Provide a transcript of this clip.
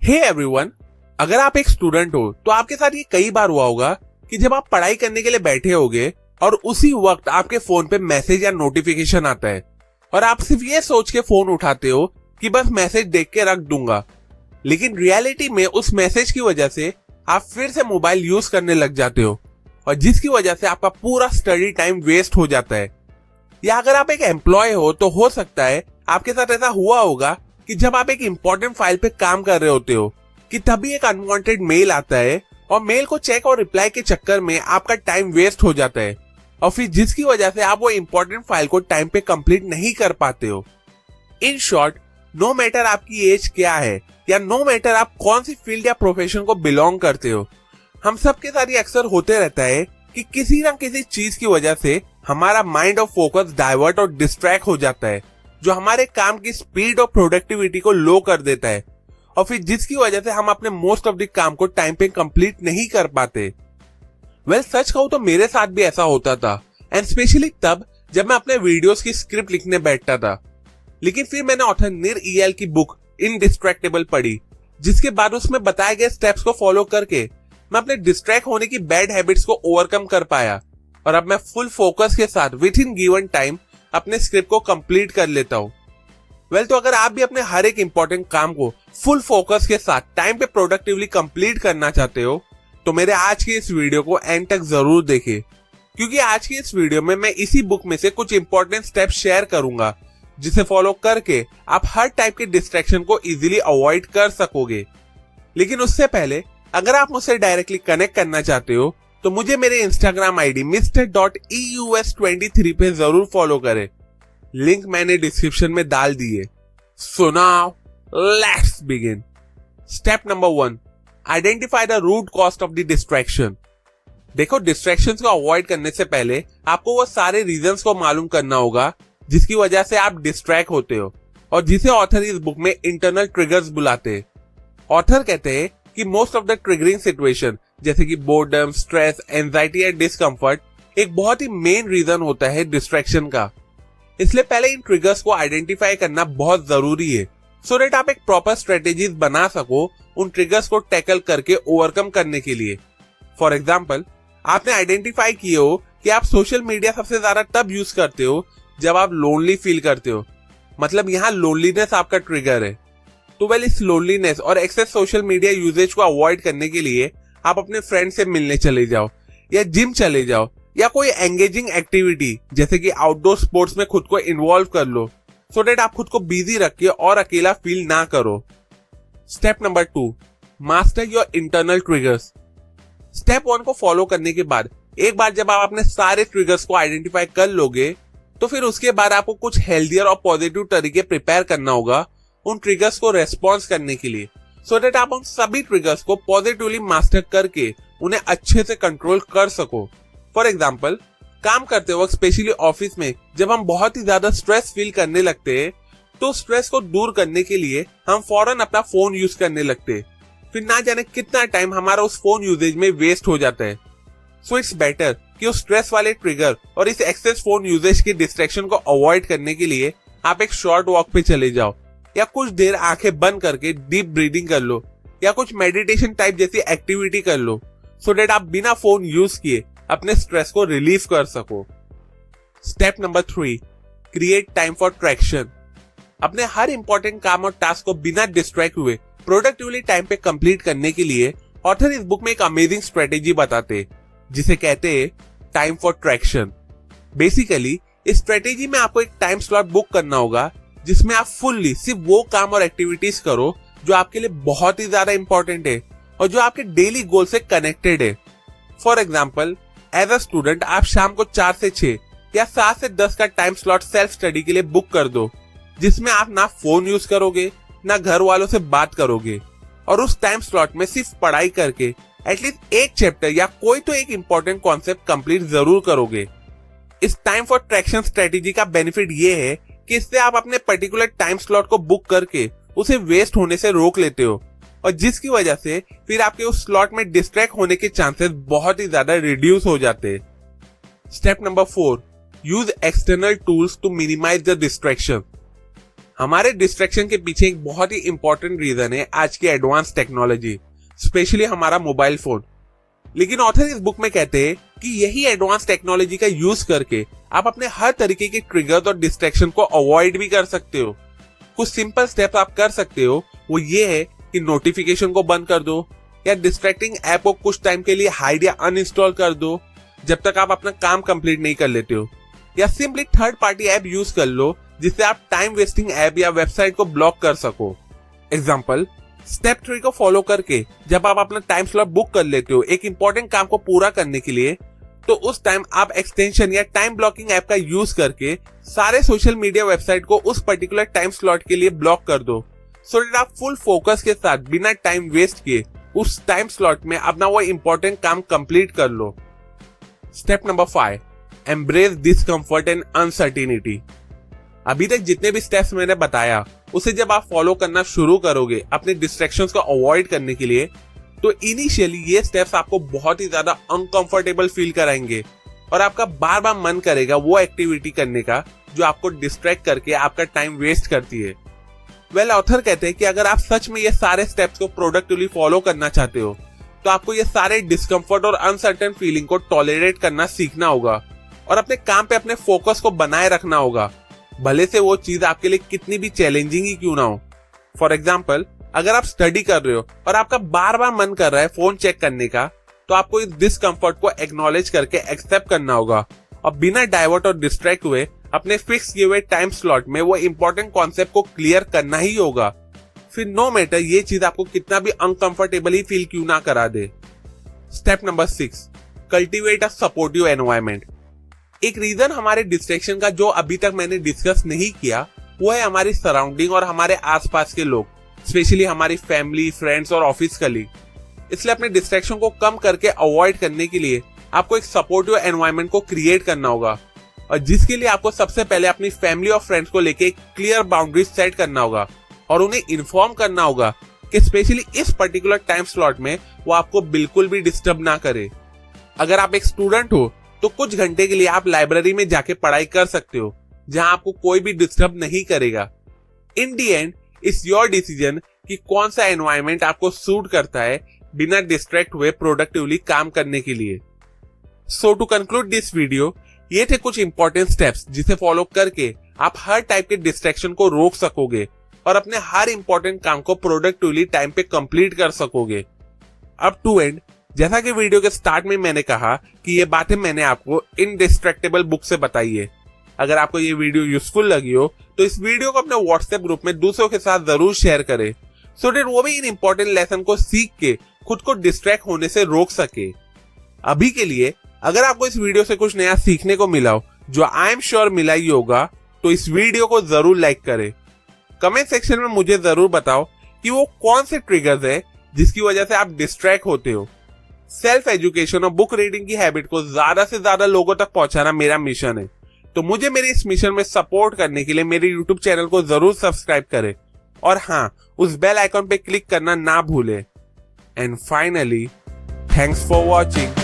Hey everyone, अगर आप एक स्टूडेंट हो तो आपके साथ ये कई बार हुआ होगा कि जब आप पढ़ाई करने के लिए बैठे होगे और उसी वक्त आपके फोन पे मैसेज या नोटिफिकेशन आता है और आप सिर्फ ये सोच के फोन उठाते हो कि बस मैसेज देख के रख दूंगा, लेकिन रियलिटी में उस मैसेज की वजह से आप फिर से मोबाइल यूज करने लग जाते हो और जिसकी वजह से आपका पूरा स्टडी टाइम वेस्ट हो जाता है। या अगर आप एक एम्प्लॉय हो तो हो सकता है आपके साथ ऐसा हुआ होगा कि जब आप एक इंपॉर्टेंट फाइल पे काम कर रहे होते हो कि तभी एक अनवांटेड मेल आता है और मेल को चेक और रिप्लाई के चक्कर में आपका टाइम वेस्ट हो जाता है और फिर जिसकी वजह से आप वो इंपॉर्टेंट फाइल को टाइम पे कंप्लीट नहीं कर पाते हो। इन शॉर्ट, नो मैटर आपकी एज क्या है या नो मैटर आप कौन सी फील्ड या प्रोफेशन को बिलोंग करते हो, हम सबके साथ ये अक्सर होते रहता है कि किसी ना किसी चीज की वजह से हमारा माइंड और फोकस डाइवर्ट और डिस्ट्रैक्ट हो जाता है, जो हमारे काम की स्पीड और प्रोडक्टिविटी को लो कर देता है और फिर जिसकी वजह से हम अपने मोस्ट ऑफ द काम को टाइम पे कंप्लीट नहीं कर पाते। सच कहूं तो मेरे साथ भी ऐसा होता था, एंड स्पेशली तब जब मैं अपने वीडियोस की स्क्रिप्ट लिखने बैठता था। लेकिन फिर मैंने ऑथर निर ईएल की बुक इनडिस्ट्रैक्टेबल पढ़ी, जिसके बाद उसमें बताए गए स्टेप्स को फॉलो करके मैं अपने डिस्ट्रैक्ट होने की बैड हैबिट्स को ओवरकम कर पाया और अब मैं फुल फोकस के साथ विद इन गिवन टाइम अपने स्क्रिप्ट को कंप्लीट कर लेता हूँ। तो अगर आप भी अपने हर एक इंपॉर्टेंट काम को फुल फोकस के साथ टाइम पे प्रोडक्टिवली कंप्लीट करना चाहते हो तो मेरे आज की इस वीडियो को एंड तक जरूर देखें, क्योंकि आज की इस वीडियो में मैं इसी बुक में से कुछ इंपॉर्टेंट स्टेप्स शेयर करूंगा जिसे फॉलो करके आप हर टाइप के डिस्ट्रैक्शन को इजीली अवॉइड कर सकोगे। लेकिन उससे पहले अगर आप मुझसे डायरेक्टली कनेक्ट करना चाहते हो तो मुझे मेरे इंस्टाग्राम आईडी Mr.EUS23 पे जरूर फॉलो करें, लिंक मैंने डिस्क्रिप्शन में डाल दी है। So now let's begin. Step number 1, identify the root cost of the distraction. देखो, डिस्ट्रैक्शंस को अवॉइड करने से पहले आपको वो सारे रीजंस को मालूम करना होगा जिसकी वजह से आप डिस्ट्रैक्ट होते हो और जिसे ऑथर इस बुक में इंटरनल ट्रिगर्स बुलाते हैं। ऑथर कहते हैं कि most of the triggering situation जैसे कि boredom, stress, anxiety and discomfort एक बहुत ही मेन रीजन होता है डिस्ट्रैक्शन का। इसलिए पहले इन ट्रिगर्स को आइडेंटिफाई करना बहुत जरूरी है सो दैट आप एक प्रॉपर स्ट्रेटेजीज बना सको उन ट्रिगर्स को टैकल करके ओवरकम करने के लिए। फॉर एग्जाम्पल, आपने आइडेंटिफाई किए हो कि आप सोशल मीडिया सबसे ज्यादा तब यूज करते हो जब आप लोनली फील करते हो, मतलब यहाँ लोनलीनेस आपका ट्रिगर है। तो इस लोनलीनेस और एक्सेस सोशल मीडिया यूजेज को अवॉइड करने के लिए आप अपने फ्रेंड से मिलने चले जाओ या जिम चले जाओ या कोई एंगेजिंग एक्टिविटी जैसे कि आउटडोर स्पोर्ट्स में खुद को इन्वॉल्व कर लो सो दैट आप खुद को बिजी रखिए और अकेला फील ना करो। Step number 2, master your internal triggers. Step 1 को फॉलो करने के बाद एक बार जब आप अपने सारे ट्रिगर्स को आइडेंटिफाई कर लोगे तो फिर उसके बाद आपको कुछ हेल्दियर और पॉजिटिव तरीके प्रिपेयर करना होगा उन ट्रिगर्स को रेस्पॉन्स करने के लिए सो दैट आप उन सभी ट्रिगर्स को पॉजिटिवली मास्टर करके उन्हें अच्छे से कंट्रोल कर सको। फॉर एग्जाम्पल, काम करते वक्त स्पेशली ऑफिस में जब हम बहुत ही ज्यादा स्ट्रेस फील करने लगते हैं तो स्ट्रेस को दूर करने के लिए हम फौरन अपना फोन यूज करने लगते हैं, फिर ना जाने कितना टाइम हमारा उस फोन यूजेज में वेस्ट हो जाता है। सो इट्स बेटर कि उस स्ट्रेस वाले ट्रिगर और इस एक्सेस फोन यूजेज के डिस्ट्रैक्शन को अवॉइड करने के लिए आप एक शॉर्ट वॉक पे चले जाओ या कुछ देर आंखें बंद करके डीप ब्रीदिंग कर लो या कुछ मेडिटेशन टाइप जैसी एक्टिविटी कर लो सो दैट आप बिना फोन यूज किए अपने स्ट्रेस को रिलीव कर सको। Step number 3, create time for traction. अपने हर इंपॉर्टेंट काम और टास्क को बिना डिस्ट्रैक्ट हुए प्रोडक्टिवली टाइम पे कंप्लीट करने के लिए ऑथर इस बुक में एक अमेजिंग स्ट्रेटेजी बताते जिसे कहते हैं टाइम फॉर ट्रैक्शन। बेसिकली इस स्ट्रेटेजी में आपको एक टाइम स्लॉट बुक करना होगा जिसमें आप फुल्ली सिर्फ वो काम और एक्टिविटीज करो जो आपके लिए बहुत ही ज्यादा इंपॉर्टेंट है और जो आपके डेली गोल से कनेक्टेड है। For example, as a student आप शाम को 4 से 6 या 7 से 10 का टाइम स्लॉट सेल्फ स्टडी के लिए बुक कर दो, जिसमें आप ना फोन यूज करोगे ना घर वालों से बात करोगे और उस टाइम स्लॉट में सिर्फ पढ़ाई करके एटलीस्ट एक चैप्टर या कोई तो एक इंपॉर्टेंट कॉन्सेप्ट कंप्लीट जरूर करोगे। इस टाइम फॉर ट्रैक्शन स्ट्रेटेजी का बेनिफिट ये है कि इससे आप अपने पर्टिकुलर टाइम स्लॉट को बुक करके उसे वेस्ट होने से रोक लेते हो और जिसकी वजह से फिर आपके उस स्लॉट में डिस्ट्रैक्ट होने के चांसेस बहुत ही ज्यादा रिड्यूस हो जाते हैं। Step number 4, use external tools to minimise the distraction. हमारे डिस्ट्रैक्शन के पीछे एक बहुत ही इंपॉर्टेंट रीजन है आज की एडवांस टेक्नोलॉजी, स्पेशली हमारा मोबाइल फोन। लेकिन ऑथर इस बुक में कहते हैं कि यही एडवांस टेक्नोलॉजी का यूज करके आप अपने हर तरीके के ट्रिगर्स और डिस्ट्रैक्शन को अवॉइड भी कर सकते हो। कुछ सिंपल स्टेप्स आप कर सकते हो, वो ये है कि नोटिफिकेशन को बंद कर दो या डिस्ट्रैक्टिंग ऐप को कुछ टाइम के लिए हाइड या अनइंस्टॉल कर दो जब तक आप अपना काम कंप्लीट नहीं कर लेते हो, या simply third party app use कर लो जिससे आप टाइम वेस्टिंग ऐप या वेबसाइट को ब्लॉक कर सको। एग्जाम्पल, स्टेप 3 को फॉलो करके जब आप अपना टाइम स्लॉट बुक कर लेते हो एक इंपॉर्टेंट काम को पूरा करने के लिए, तो उस टाइम आप एक्सटेंशन या टाइम ब्लॉकिंग ऐप का यूज करके सारे सोशल मीडिया वेबसाइट को उस पर्टिकुलर टाइम स्लॉट के लिए ब्लॉक कर दो, सो दैट आप फुल फोकस के साथ बिना टाइम वेस्ट किए उस टाइम स्लॉट में अपना वो इंपॉर्टेंट काम कंप्लीट कर लो। Step number 5, embrace discomfort and uncertainty. अभी तक जितने भी स्टेप्स मैंने बताया उसे जब आप फॉलो करना शुरू करोगे अपने डिस्ट्रैक्शंस को अवॉइड करने के लिए, तो इनिशियली ये स्टेप्स आपको बहुत ही ज्यादा अनकंफर्टेबल फील कराएंगे और आपका बार बार मन करेगा वो एक्टिविटी करने का जो आपको डिस्ट्रैक्ट करके आपका टाइम वेस्ट करती है। ऑथर कहते हैं कि अगर आप सच में ये सारे स्टेप्स को प्रोडक्टिवली फॉलो करना चाहते हो तो आपको ये सारे डिस्कम्फर्ट और अनसर्टेन फीलिंग को टॉलरेट करना सीखना होगा और अपने काम पे अपने फोकस को बनाए रखना होगा, भले से वो चीज आपके लिए कितनी भी चैलेंजिंग ही क्यों ना हो। फॉर एग्जाम्पल, अगर आप स्टडी कर रहे हो और आपका बार बार मन कर रहा है फोन चेक करने का, तो आपको इस डिस्कम्फर्ट को एक्नॉलेज करके एक्सेप्ट करना होगा और बिना डाइवर्ट और डिस्ट्रैक्ट हुए अपने फिक्स किए हुए टाइम स्लॉट में वो इंपॉर्टेंट कॉन्सेप्ट को क्लियर करना ही होगा, फिर नो मैटर ये चीज आपको कितना भी अनकंफर्टेबल ही फील क्यों ना करा दे। Step number 6, cultivate a supportive environment. एक रीजन हमारे डिस्ट्रैक्शन का जो अभी तक मैंने डिस्कस नहीं किया वो है हमारी सराउंडिंग और हमारे आसपास के लोग, स्पेशली हमारी फैमिली, फ्रेंड्स और ऑफिस कलीग। इसलिए अपने डिस्ट्रैक्शन को कम करके अवॉइड करने के लिए आपको एक सपोर्टिव एनवायरनमेंट को क्रिएट करना होगा, और जिसके लिए आपको सबसे पहले अपनी फैमिली और फ्रेंड्स को लेके एक क्लियर बाउंड्रीज सेट करना होगा और उन्हें इन्फॉर्म करना होगा कि स्पेशली इस पर्टिकुलर टाइम स्लॉट में वो आपको बिल्कुल भी डिस्टर्ब ना करे। अगर आप एक स्टूडेंट हो तो कुछ घंटे के लिए आप लाइब्रेरी में जाके पढ़ाई कर सकते हो जहां आपको कोई भी डिस्टर्ब नहीं करेगा। इन दी एंड इट्स योर डिसीजन कि कौन सा एनवायरनमेंट आपको सूट करता है बिना डिस्ट्रैक्ट हुए प्रोडक्टिवली काम करने के लिए। सो टू कंक्लूड दिस वीडियो, ये थे कुछ इंपॉर्टेंट स्टेप्स जिसे फॉलो करके आप हर टाइप के डिस्ट्रैक्शन को रोक सकोगे और अपने हर इंपॉर्टेंट काम को प्रोडक्टिवली टाइम पे कंप्लीट कर सकोगे। अब टू एंड, जैसा कि वीडियो के स्टार्ट में मैंने कहा कि ये बातें मैंने आपको इनडिस्ट्रैक्टेबल बुक से बताई है। अगर आपको ये वीडियो यूजफुल लगी हो तो इस वीडियो को अपने व्हाट्सएप ग्रुप में दूसरों के साथ जरूर शेयर करें, सो दैट वो भी इन इंपॉर्टेंट लेसन को सीख के खुद को डिस्ट्रैक्ट होने से रोक सके। अभी के लिए अगर आपको इस वीडियो से कुछ नया सीखने को मिला हो, जो आई एम श्योर मिला ही होगा, तो इस वीडियो को जरूर लाइक करें। कमेंट सेक्शन में मुझे जरूर बताओ कि वो कौन से ट्रिगर्स है जिसकी वजह से आप डिस्ट्रैक्ट होते हो। सेल्फ एजुकेशन और बुक रीडिंग की हैबिट को ज्यादा से ज्यादा लोगों तक पहुंचाना मेरा मिशन है, तो मुझे मेरे इस मिशन में सपोर्ट करने के लिए मेरे यूट्यूब चैनल को जरूर सब्सक्राइब करें और हाँ, उस बेल आइकॉन पे क्लिक करना ना भूलें। And finally, thanks for watching.